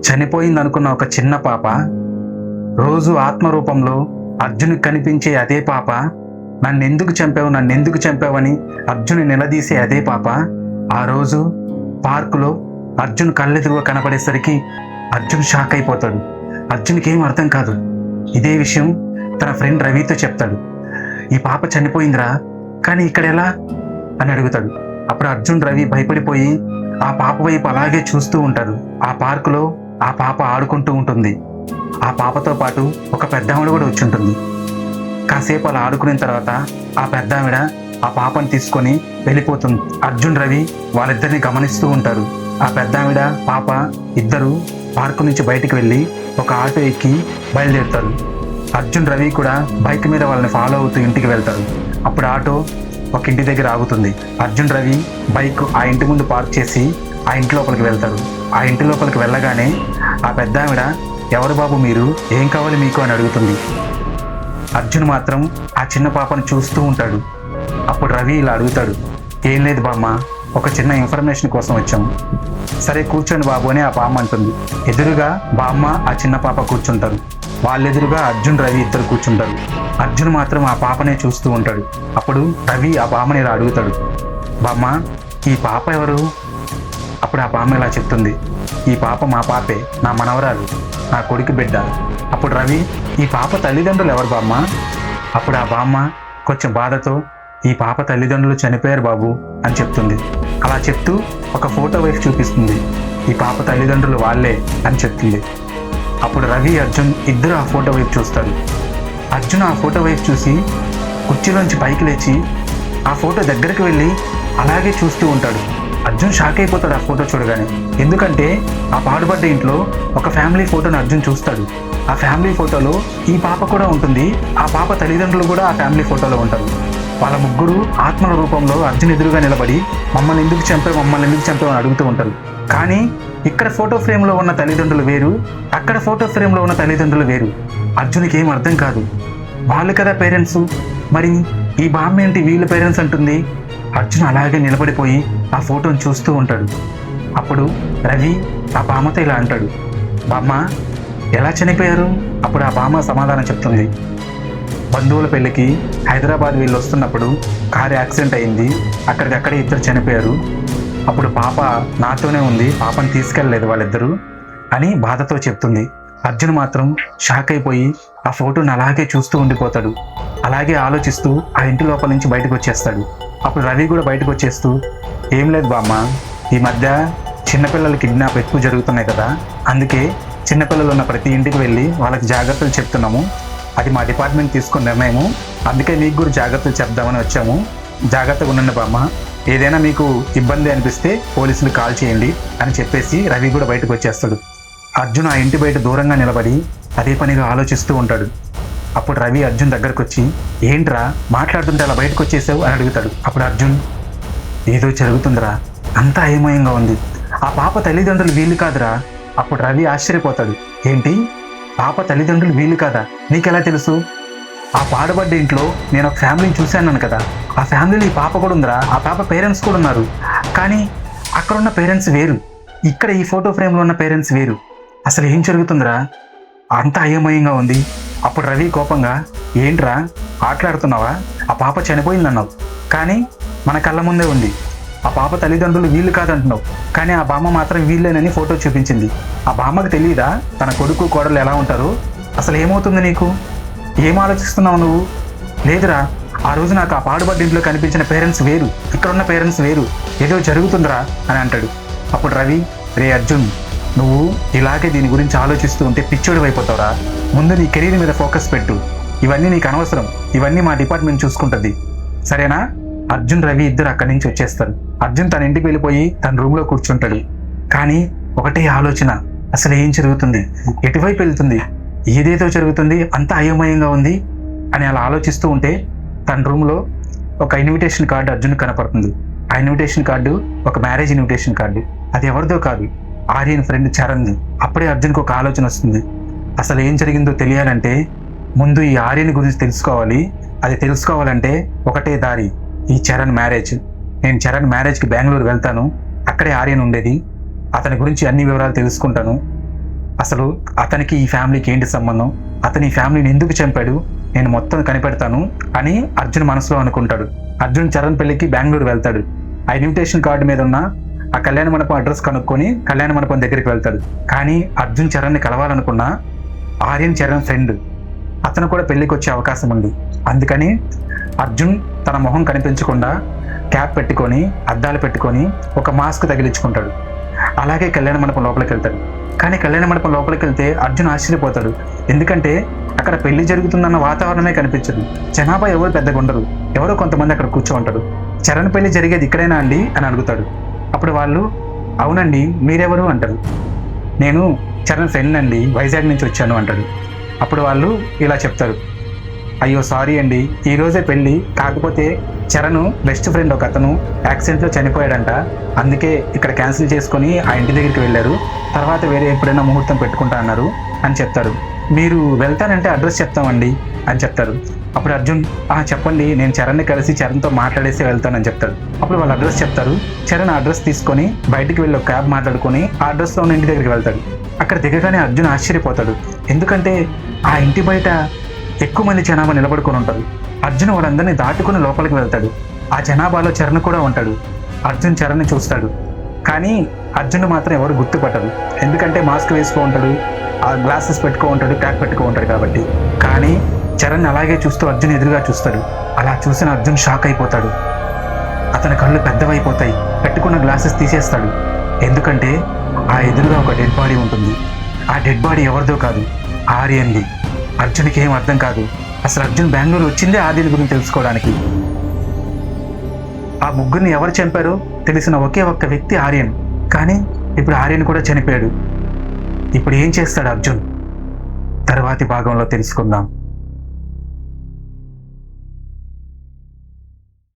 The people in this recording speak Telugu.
చనిపోయిందనుకున్న ఒక చిన్న పాప రోజు ఆత్మరూపంలో అర్జునికి కనిపించే అదే పాప, నన్నెందుకు చంపావని అర్జును నిలదీసే అదే పాప ఆ రోజు పార్కులో అర్జున్ కళ్ళెదురుగా కనపడేసరికి అర్జున్ షాక్ అయిపోతాడు. అర్జున్కి ఏం అర్థం కాదు. ఇదే విషయం తన ఫ్రెండ్ రవితో చెప్తాడు. ఈ పాప చనిపోయిందిరా, కానీ ఇక్కడ ఎలా అని అడుగుతాడు. అప్పుడు అర్జున్ రవి భయపడిపోయి ఆ పాప వైపు అలాగే చూస్తూ ఉంటారు. ఆ పార్కులో ఆ పాప ఆడుకుంటూ ఉంటుంది. ఆ పాపతో పాటు ఒక పెద్ద ఆవిడ కూడా వచ్చి ఉంటుంది. కాసేపు అలా ఆడుకున్న తర్వాత ఆ పెద్ద ఆవిడ ఆ పాపను తీసుకొని వెళ్ళిపోతుంది. అర్జున్ రవి వాళ్ళిద్దరిని గమనిస్తూ ఉంటారు. ఆ పెద్ద ఆవిడ పాప ఇద్దరు పార్కు నుంచి బయటికి వెళ్ళి ఒక ఆటో ఎక్కి బయలుదేరుతారు. అర్జున్ రవి కూడా బైక్ మీద వాళ్ళని ఫాలో అవుతూ ఇంటికి వెళ్తారు. అప్పుడు ఆటో ఒక ఇంటి దగ్గర ఆగుతుంది. అర్జున్ రవి బైక్ ఆ ఇంటి ముందు పార్క్ చేసి ఆ ఇంటి లోపలికి వెళ్తారు. ఆ ఇంటి లోపలికి వెళ్ళగానే ఆ పెద్ద ఆవిడ, ఎవరు బాబు మీరు, ఏం కావాలి మీకు అని అడుగుతుంది. అర్జున్ మాత్రం ఆ చిన్న పాపను చూస్తూ ఉంటాడు. అప్పుడు రవి ఇలా అడుగుతాడు, ఏం లేదు బామ్మ, ఒక చిన్న ఇన్ఫర్మేషన్ కోసం వచ్చాము. సరే కూర్చోండి బాబు అని ఆ బామ్మ అంటుంది. ఎదురుగా బామ్మ ఆ చిన్న పాప కూర్చుంటారు. వాళ్ళెదురుగా అర్జున్ రవి ఇద్దరు కూర్చుంటారు. అర్జున్ మాత్రం ఆ పాపనే చూస్తూ ఉంటాడు. అప్పుడు రవి ఆ బామ్మని ఇలా అడుగుతాడు, బామ్మ ఈ పాప ఎవరు? అప్పుడు ఆ బామ్మ ఇలా చెప్తుంది, ఈ పాప మా పాపే, నా మనవరాలు, నా కొడుకు బిడ్డ. అప్పుడు రవి, ఈ పాప తల్లిదండ్రులు ఎవరు బామ్మ? అప్పుడు ఆ బామ్మ కొంచెం బాధతో, ఈ పాప తల్లిదండ్రులు చనిపోయారు బాబు అని చెప్తుంది. అలా చెప్తూ ఒక ఫోటో వైపు చూపిస్తుంది. ఈ పాప తల్లిదండ్రులు వాళ్ళే అని చెప్తుంది. అప్పుడు రవి అర్జున్ ఇద్దరు ఆ ఫోటో వైపు చూస్తారు. అర్జున్ ఆ ఫోటో వైపు చూసి కుర్చీలోంచి పైకి లేచి ఆ ఫోటో దగ్గరికి వెళ్ళి అలాగే చూస్తూ ఉంటాడు. అర్జున్ షాక్ అయిపోతాడు ఆ ఫోటో చూడగానే. ఎందుకంటే ఆ పాడుబడ్డ ఇంట్లో ఒక ఫ్యామిలీ ఫోటోని అర్జున్ చూస్తాడు. ఆ ఫ్యామిలీ ఫోటోలో ఈ పాప కూడా ఉంటుంది. ఆ పాప తల్లిదండ్రులు కూడా ఆ ఫ్యామిలీ ఫోటోలో ఉంటారు. వాళ్ళ ముగ్గురు ఆత్మల రూపంలో అర్జున్ ఎదురుగా నిలబడి మమ్మల్ని ఎందుకు చంపావు అని అడుగుతూ ఉంటారు. కానీ ఇక్కడ ఫోటో ఫ్రేమ్లో ఉన్న తల్లిదండ్రులు వేరు, అక్కడ ఫోటో ఫ్రేమ్లో ఉన్న తల్లిదండ్రులు వేరు. అర్జున్కి ఏం అర్థం కాదు. వాళ్ళు కదా పేరెంట్స్, మరి ఈ బామ్మ ఏంటి వీళ్ళ పేరెంట్స్ అంటుంది? అర్జున్ అలాగే నిలబడిపోయి ఆ ఫోటోని చూస్తూ ఉంటాడు. అప్పుడు రవి ఆ బామ్మతో ఇలా అంటాడు, బామ్మ ఎలా చనిపోయారు? అప్పుడు ఆ బామ్మ సమాధానం చెప్తుంది, బంధువుల పెళ్ళికి హైదరాబాద్ వీళ్ళు వస్తున్నప్పుడు కారు యాక్సిడెంట్ అయింది, అక్కడికక్కడే ఇద్దరు చనిపోయారు. అప్పుడు పాప నాతోనే ఉంది, పాపని తీసుకెళ్ళలేదు వాళ్ళిద్దరూ అని బాధతో చెప్తుంది. అర్జున్ మాత్రం షాక్ అయిపోయి ఆ ఫోటోని అలాగే చూస్తూ ఉండిపోతాడు. అలాగే ఆలోచిస్తూ ఆ ఇంటి లోపల నుంచి బయటకు వచ్చేస్తాడు. అప్పుడు రవి కూడా బయటకు వచ్చేస్తూ, ఏం లేదు బామ్మ, ఈ మధ్య చిన్నపిల్లలు కిడ్నాప్ ఎక్కువ జరుగుతున్నాయి కదా, అందుకే చిన్నపిల్లలు ఉన్న ప్రతి ఇంటికి వెళ్ళి వాళ్ళకి జాగ్రత్తలు చెప్తున్నాము. అది మా డిపార్ట్మెంట్ తీసుకున్న నిర్ణయము, అందుకే మీకు కూడా జాగ్రత్తలు చెప్దామని వచ్చాము. జాగ్రత్తగా ఉండండి బామ్మ, ఏదైనా మీకు ఇబ్బంది అనిపిస్తే పోలీసులు కాల్ చేయండి అని చెప్పేసి రవి కూడా బయటకు వచ్చేస్తాడు. అర్జున్ ఆ ఇంటి బయట దూరంగా నిలబడి అదే పనిగా ఆలోచిస్తూ ఉంటాడు. అప్పుడు రవి అర్జున్ దగ్గరకు వచ్చి, ఏంట్రా మాట్లాడుతుంటే అలా బయటకు వచ్చేసావు అని అడుగుతాడు. అప్పుడు అర్జున్, ఏదో జరుగుతుందిరా, అంతా అయోమయంగా ఉంది, ఆ పాప తల్లిదండ్రులు వీళ్ళు కాదురా. అప్పుడు రవి ఆశ్చర్యపోతాడు, ఏంటి పాప తల్లిదండ్రులు వీళ్ళు కాదా, నీకెలా తెలుసు? ఆ పాడుబడ్డ ఇంట్లో నేను ఒక ఫ్యామిలీని చూశాను కదా, ఆ ఫ్యామిలీలో ఈ పాప కూడా ఉందిరా, ఆ పాప పేరెంట్స్ కూడా ఉన్నారు, కానీ అక్కడున్న పేరెంట్స్ వేరు, ఇక్కడ ఈ ఫోటో ఫ్రేమ్లో ఉన్న పేరెంట్స్ వేరు, అసలు ఏం జరుగుతుందిరా, అంతా అయోమయంగా ఉంది. అప్పుడు రవి కోపంగా, ఏంట్రా ఆటలాడుతున్నావా, ఆ పాప చనిపోయిందన్నావు, కానీ మన కళ్ళ ముందే ఉంది, ఆ పాప తల్లిదండ్రులు వీళ్ళు కాదంటున్నావు, కానీ ఆ బామ్మ మాత్రం వీళ్ళేనని ఫోటో చూపించింది. ఆ బామ్మకు తెలియదా తన కొడుకు కోడలు ఎలా ఉంటారు? అసలు ఏమవుతుంది నీకు? ఏం ఆలోచిస్తున్నావు నువ్వు? లేదురా, ఆ రోజు నాకు ఆ పాడుబడ్డ ఇంట్లో కనిపించిన పేరెంట్స్ వేరు, ఇక్కడున్న పేరెంట్స్ వేరు, ఏదో జరుగుతుందిరా అని అంటాడు. అప్పుడు రవి, రే అర్జున్, నువ్వు ఇలాగే దీని గురించి ఆలోచిస్తూ ఉంటే పిచ్చోడు అయిపోతావురా, ముందు నీ కెరీర్ మీద ఫోకస్ పెట్టు, ఇవన్నీ నీకు అనవసరం, ఇవన్నీ మా డిపార్ట్మెంట్ చూసుకుంటుంది, సరేనా? అర్జున్ రవి ఇద్దరు అక్కడి నుంచి వచ్చేస్తారు. అర్జున్ తన ఇంటికి వెళ్ళిపోయి తన రూమ్లో కూర్చుంటాడు. కానీ ఒకటే ఆలోచన, అసలు ఏం జరుగుతుంది, ఎటువైపు వెళ్తుంది, ఏదేదో జరుగుతుంది, అంత అయోమయంగా ఉంది అని అలా ఆలోచిస్తూ ఉంటే తన రూమ్లో ఒక ఇన్విటేషన్ కార్డు అర్జున్ కనపడుతుంది. ఆ ఇన్విటేషన్ కార్డు ఒక మ్యారేజ్ ఇన్విటేషన్ కార్డు. అది ఎవరిదో కాదు, ఆర్యన్ ఫ్రెండ్ చరణ్ది. అప్పుడే అర్జున్కి ఒక ఆలోచన వస్తుంది, అసలు ఏం జరిగిందో తెలియాలంటే ముందు ఈ ఆర్యన్ గురించి తెలుసుకోవాలి. అది తెలుసుకోవాలంటే ఒకటే దారి, ఈ చరణ్ మ్యారేజ్. నేను చరణ్ మ్యారేజ్కి బెంగళూరు వెళ్తాను, అక్కడే ఆర్యన్ ఉండేది, అతని గురించి అన్ని వివరాలు తెలుసుకుంటాను. అసలు అతనికి ఈ ఫ్యామిలీకి ఏంటి సంబంధం, అతని ఈ ఫ్యామిలీని ఎందుకు చంపాడు, నేను మొత్తం కనిపెడతాను అని అర్జున్ మనసులో అనుకుంటాడు. అర్జున్ చరణ్ పెళ్లికి బెంగళూరు వెళ్తాడు. ఆ ఇన్విటేషన్ కార్డు మీద ఉన్న ఆ కళ్యాణ మండపం అడ్రస్ కనుక్కొని కళ్యాణ మండపం దగ్గరికి వెళ్తాడు. కానీ అర్జున్ చరణ్ని కలవాలనుకున్న ఆర్యన్ చరణ్ ఫ్రెండ్, అతను కూడా పెళ్లికి వచ్చే అవకాశం ఉంది. అందుకని అర్జున్ తన మొహం కనిపించకుండా క్యాప్ పెట్టుకొని అద్దాలు పెట్టుకొని ఒక మాస్క్ తగిలించుకుంటాడు. అలాగే కళ్యాణ మండపం లోపలికి వెళ్తాడు. కానీ కళ్యాణ మండపం లోపలికి వెళ్తే అర్జున్ ఆశ్చర్యపోతాడు. ఎందుకంటే అక్కడ పెళ్లి జరుగుతుందన్న వాతావరణమే కనిపించదు. జనాభా ఎవరు పెద్దగా ఉండరు, ఎవరో కొంతమంది అక్కడ కూర్చో ఉంటారు. చరణ్ పెళ్లి జరిగేది ఇక్కడైనా అండి అని అడుగుతాడు. అప్పుడు వాళ్ళు, అవునండి, మీరెవరు అంటారు. నేను చరణ్ ఫ్రెండ్ అండి, వైజాగ్ నుంచి వచ్చాను అంటాడు. అప్పుడు వాళ్ళు ఇలా చెప్తారు, అయ్యో సారీ అండి, ఈరోజే పెళ్ళి, కాకపోతే చరణ్ బెస్ట్ ఫ్రెండ్ ఒక అతను యాక్సిడెంట్లో చనిపోయాడంట, అందుకే ఇక్కడ క్యాన్సిల్ చేసుకొని ఆ ఇంటి దగ్గరికి వెళ్ళారు, తర్వాత వేరే ఎప్పుడైనా ముహూర్తం పెట్టుకుంటా అన్నారు అని చెప్తారు. మీరు వెళ్తానంటే అడ్రస్ చెప్తామండి అని చెప్తారు. అప్పుడు అర్జున్, చెప్పండి, నేను చరణ్ని కలిసి చరణ్తో మాట్లాడేసి వెళ్తానని చెప్తారు. అప్పుడు వాళ్ళు అడ్రస్ చెప్తారు. చరణ్ అడ్రస్ తీసుకొని బయటికి వెళ్ళి ఒక క్యాబ్ మాట్లాడుకొని ఆ అడ్రస్లో ఉన్న ఇంటి దగ్గరికి వెళ్తాడు. అక్కడ దిగగానే అర్జున్ ఆశ్చర్యపోతాడు. ఎందుకంటే ఆ ఇంటి బయట ఎక్కువ మంది జనాభా నిలబడుకొని ఉంటారు. అర్జున్ వాళ్ళందరినీ దాటుకుని లోపలికి వెళ్తాడు. ఆ జనాభాలో చరణ్ కూడా ఉంటాడు. అర్జున్ చరణ్ని చూస్తాడు. కానీ అర్జున్ మాత్రం ఎవరు గుర్తుపట్టరు. ఎందుకంటే మాస్క్ వేసుకో ఉంటాడు, ఆ గ్లాసెస్ పెట్టుకో ఉంటాడు, క్యాప్ పెట్టుకో ఉంటాడు కాబట్టి. కానీ చరణ్ అలాగే చూస్తూ అర్జున్ ఎదురుగా చూస్తాడు. అలా చూసిన అర్జున్ షాక్ అయిపోతాడు. అతని కళ్ళు పెద్దవైపోతాయి. పెట్టుకున్న గ్లాసెస్ తీసేస్తాడు. ఎందుకంటే ఆ ఎదురుగా ఒక డెడ్ బాడీ ఉంటుంది. ఆ డెడ్ బాడీ ఎవరిదో కాదు, ఆర్యన్ది. అర్జున్కి ఏం అర్థం కాదు. అసలు అర్జున్ బెంగళూరు వచ్చిందే ఆర్యన్ గురించి తెలుసుకోవడానికి. ఆ ముగ్గురిని ఎవరు చంపారో తెలిసిన ఒకే ఒక్క వ్యక్తి ఆర్యన్. కానీ ఇప్పుడు ఆర్యన్ కూడా చనిపోయాడు. ఇప్పుడు ఏం చేస్తాడు అర్జున్? తర్వాతి భాగంలో తెలుసుకుందాం.